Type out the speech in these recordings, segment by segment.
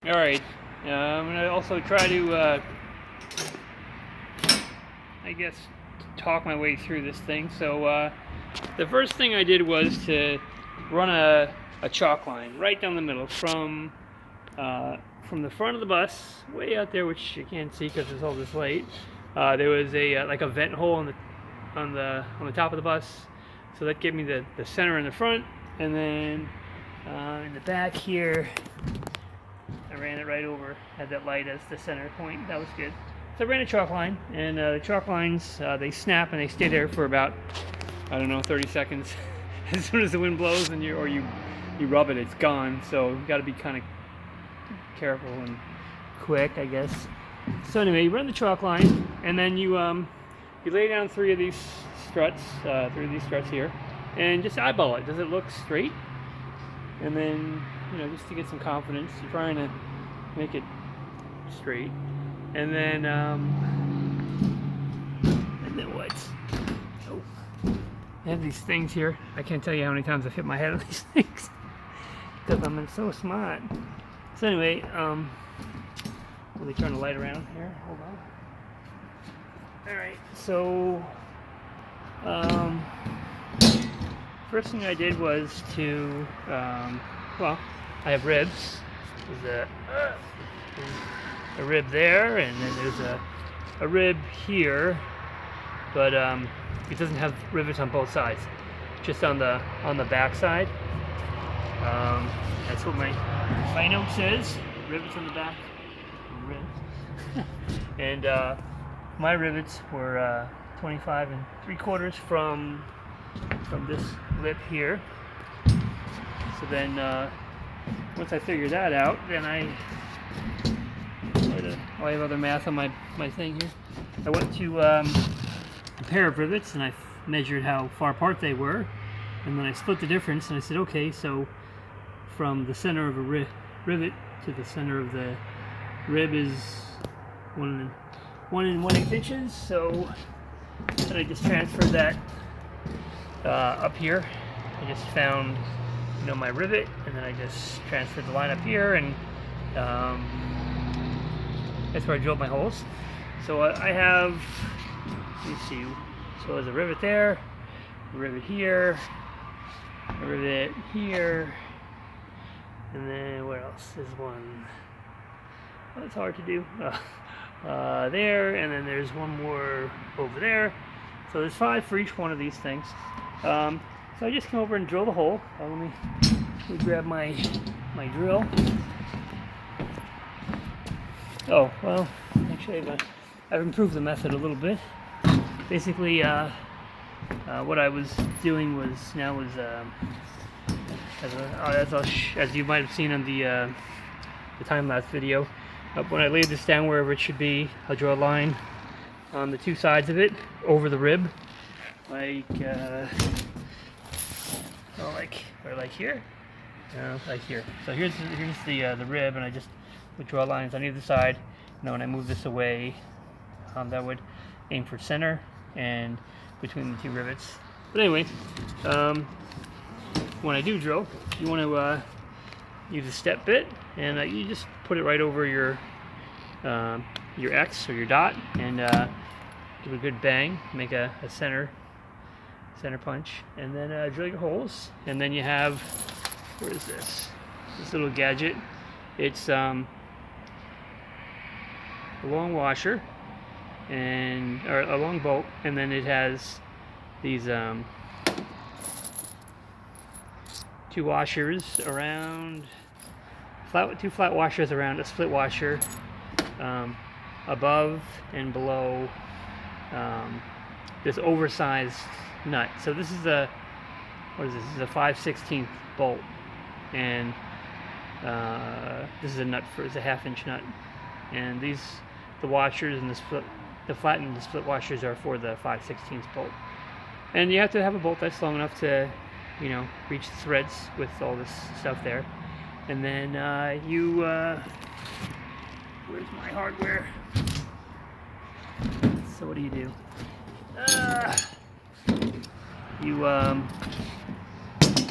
Alright, I'm going to also try to, I guess, talk my way through this thing. So, the first thing I did was to run a chalk line right down the middle from the front of the bus, way out there, which you can't see because there's all this light. There was a like a vent hole on the top of the bus, so that gave me the center in the front, and then in the back here, I ran it right over, had that light as the center point. That was good. So I ran a chalk line, and the chalk lines, they snap and they stay there for about, I don't know, 30 seconds. As soon as the wind blows and you rub it, it's gone. So you got to be kind of careful and quick, I guess. So anyway, you run the chalk line, and then you lay down three of these struts here, and just eyeball it. Does it look straight? And then, just to get some confidence, you're trying to make it straight. And then what? Oh, I have these things here. I can't tell you how many times I've hit my head on these things because I'm so smart. So anyway, let me turn the light around here. Hold on. All right. So, first thing I did was to, well, I have ribs. There's a rib there, and then there's a rib here, but it doesn't have rivets on both sides, just on the back side. That's what my note says. Rivets on the back. Ribs. And my rivets were 25 3/4 from this lip here. So then once I figured that out, then I have other math on my thing here. I went to a pair of rivets and I measured how far apart they were, and then I split the difference and I said, okay, so from the center of a rivet to the center of the rib is 1 1/8 inches. So then I just transferred that up here. I just found my rivet, and then I just transferred the line up here, and that's where I drilled my holes. So I have, let me see, so there's a rivet there, a rivet here, a rivet here, and then where else? There's one, well, it's hard to do, there, and then there's one more over there. So there's 5 for each one of these things. So I just came over and drilled a hole. Let me grab my drill. Oh, well, actually I've improved the method a little bit. Basically, what I was doing was as you might have seen in the time-lapse video, when I laid this down wherever it should be, I'll draw a line on the 2 sides of it over the rib, like here, like here. So here's the rib, and I just would draw lines on either side. When I move this away, that would aim for center and between the 2 rivets. But anyway, when I do drill, you want to use a step bit, and you just put it right over your X or your dot, and give it a good bang, make a center punch, and then drill your holes. And then you have, where is this little gadget? It's a long washer or a long bolt, and then it has these 2 washers around, 2 flat washers around a split washer above and below this oversized nut. So this is a, what is this? This is a 5/16 bolt, and this is a nut it's a 1/2 inch nut, and the washers and the flat and the split washers are for the 5/16 bolt. And you have to have a bolt that's long enough to reach the threads with all this stuff there. And then where's my hardware? So what do?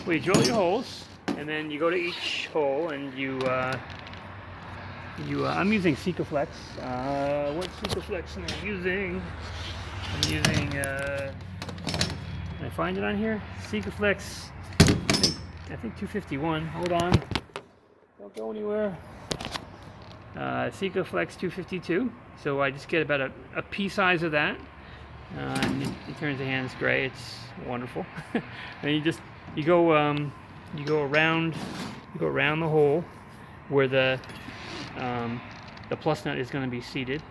You drill your holes, and then you go to each hole and you I'm using Sikaflex. What Sikaflex am I using? I'm using, can I find it on here? Sikaflex, I think 251. Hold on. Don't go anywhere. Sikaflex 252. So I just get about a pea size of that. And it turns the hands gray. It's wonderful. And you go around the hole where the plus nut is going to be seated,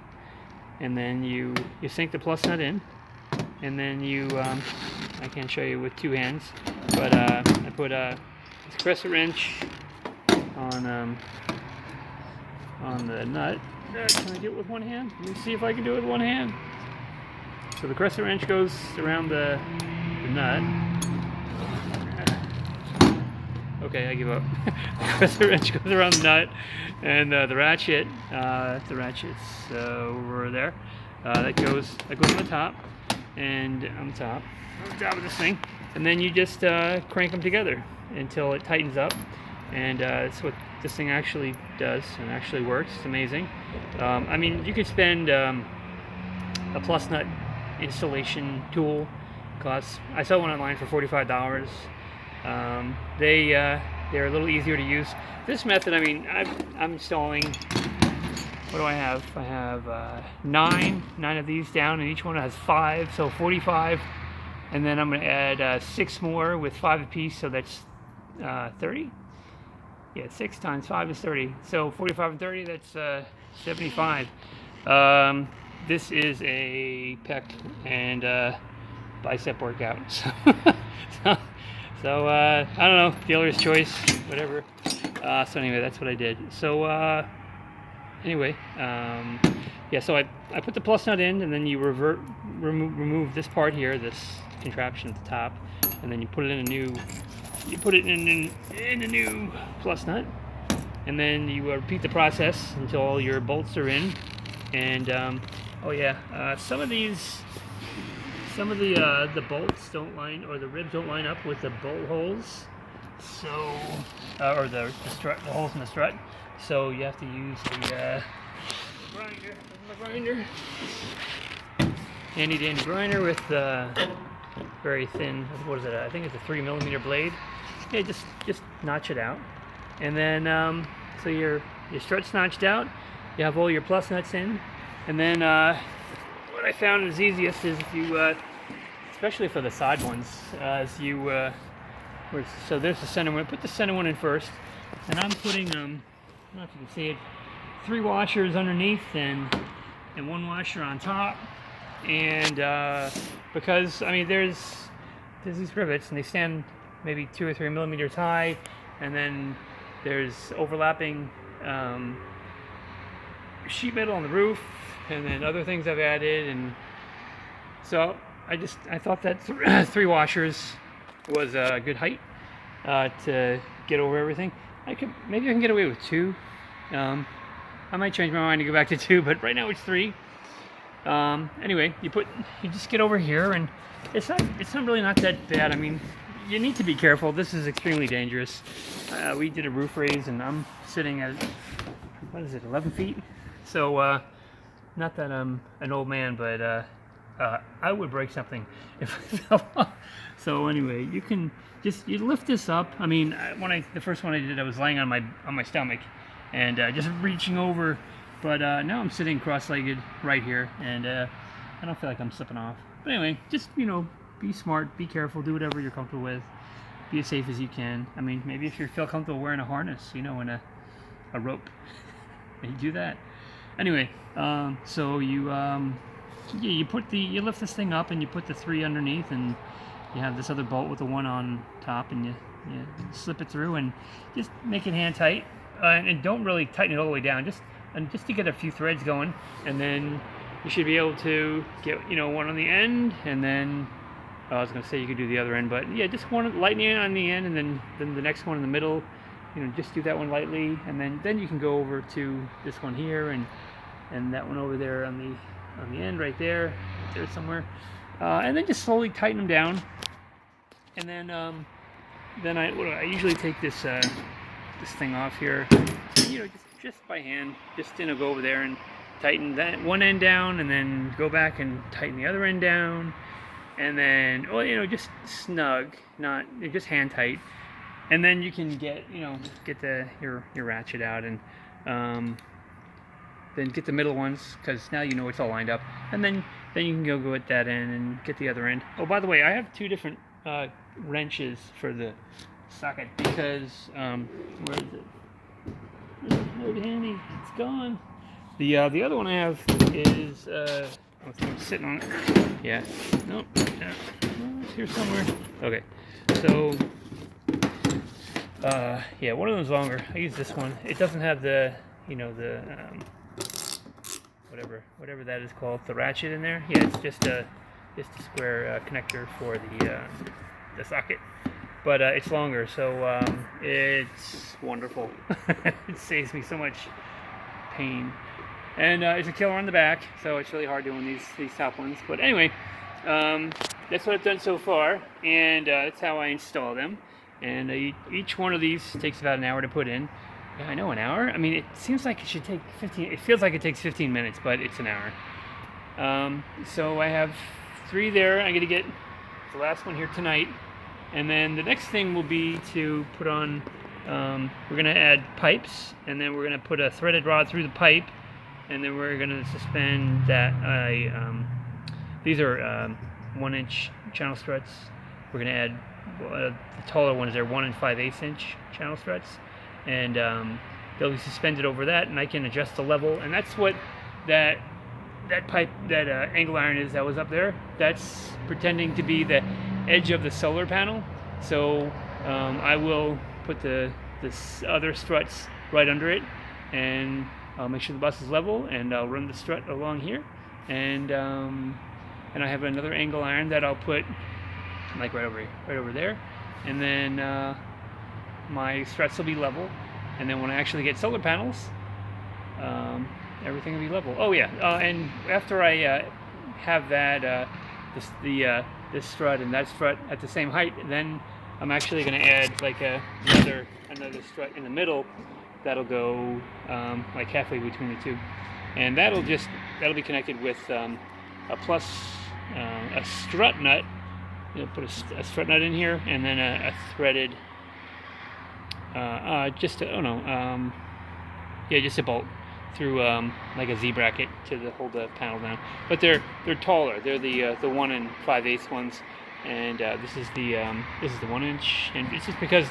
and then you sink the plus nut in, and then I can't show you with two hands, but I put this crescent wrench on the nut. Can I do it with one hand? Let me see if I can do it with one hand. So the crescent wrench goes around the nut. Okay, I give up. The crescent wrench goes around the nut, and the ratchet's over there. That goes on the top, and on the top of this thing, and then you just crank them together until it tightens up, and that's what this thing actually does and actually works. It's amazing. I mean, you could spend a plus nut installation tool. I saw one online for $45. They're a little easier to use. This method, I mean, I'm installing, what do I have? I have 9 of these down, and each one has 5, so 45. And then I'm going to add 6 more with 5 apiece, so that's 30. Yeah, 6 times 5 is 30. So 45 and 30, that's 75. This is a pec and bicep workout. So I don't know, dealer's choice, whatever. So anyway, that's what I did. So anyway, yeah. So I put the plus nut in, and then you remove this part here, this contraption at the top, and then you put it in a new. You put it in a new plus nut, and then you repeat the process until all your bolts are in. And oh yeah, some of the bolts don't line, or the ribs don't line up with the bolt holes, so or the holes in the strut. So you have to use the grinder, handy dandy grinder with very thin. What is it? I think it's a 3mm blade. Yeah, just notch it out, and then so your strut's notched out. You have all your plus nuts in, and then what I found is easiest is if you, especially for the side ones, so there's the center one. Put the center one in first, and I'm putting, I don't know if you can see it, 3 washers underneath and 1 washer on top, and because I mean there's these rivets, and they stand maybe 2 or 3 millimeters high, and then there's overlapping sheet metal on the roof, and then other things I've added, and so I thought that 3 washers was a good height to get over everything. Maybe I can get away with 2. I might change my mind to go back to 2, but right now it's 3. Anyway, you just get over here, and it's really not that bad. I mean, you need to be careful. This is extremely dangerous. We did a roof raise, and I'm sitting at, what is it, 11 feet? So not that I'm an old man, but I would break something if I fell off. So anyway, you lift this up. I mean, the first one I did, I was laying on my stomach and just reaching over, but now I'm sitting cross-legged right here, and I don't feel like I'm slipping off. But anyway, just be smart, be careful, do whatever you're comfortable with, be as safe as you can. I mean, maybe if you feel comfortable wearing a harness, and a rope, you do that. Anyway, so you lift this thing up, and you put the 3 underneath, and you have this other bolt with the 1 on top, and you slip it through, and just make it hand tight, and don't really tighten it all the way down, just to get a few threads going, and then you should be able to get 1 on the end, and then I was going to say you could do the other end, but yeah, just one lightning on the end, and then the next one in the middle. Just do that one lightly, and then you can go over to this one here, and that one over there on the end right there somewhere, and then just slowly tighten them down. And then I usually take this thing off here, just just by hand. Just go over there and tighten that one end down, and then go back and tighten the other end down, and then, well, just snug, not just hand tight, and then you can get your ratchet out, and then get the middle ones, because now it's all lined up, and then you can go at that end and get the other end. Oh, by the way, I have 2 different wrenches for the socket, because where is it? It's handy. It's gone. The other one I have is I'm sitting on it. Yeah. Nope. Yeah. It's here somewhere. Okay. So yeah, one of them's longer. I use this one. It doesn't have the the whatever that is called, the ratchet in there. Yeah, it's just a square connector for the socket, but it's longer, so it's wonderful. It saves me so much pain, and it's a killer on the back, so it's really hard doing these top ones. But anyway, that's what I've done so far, and that's how I install them. And each one of these takes about an hour to put in. Yeah, I know, an hour. I mean, it seems like it should take 15. It feels like it takes 15 minutes, but it's an hour. So I have 3 there. I'm gonna get the last one here tonight, and then the next thing will be to put on. We're gonna add pipes, and then we're gonna put a threaded rod through the pipe, and then we're gonna suspend that. These are 1-inch channel struts. We're gonna add the taller ones. They're 1 5/8 inch channel struts, and they'll be suspended over that, and I can adjust the level. And that's what that pipe, that angle iron is that was up there. That's pretending to be the edge of the solar panel. So I will put the other struts right under it, and I'll make sure the bus is level, and I'll run the strut along here, and I have another angle iron that I'll put like right over there, and then my struts will be level, and then when I actually get solar panels, everything will be level. Oh yeah, and after I have that this strut and that strut at the same height, then I'm actually going to add like another strut in the middle that'll go like halfway between the 2, and that'll be connected with a strut nut. Put a strut nut in here, and then a threaded just a bolt through like a Z bracket to hold the panel down. But they're taller. They're the 1 5/8 ones, and this is the 1 inch. And it's just because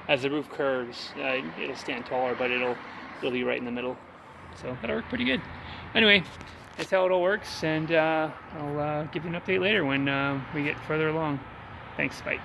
as the roof curves, it'll stand taller, but it'll be right in the middle. So that'll work pretty good. Anyway, that's how it all works, and I'll give you an update later when we get further along. Thanks, bye.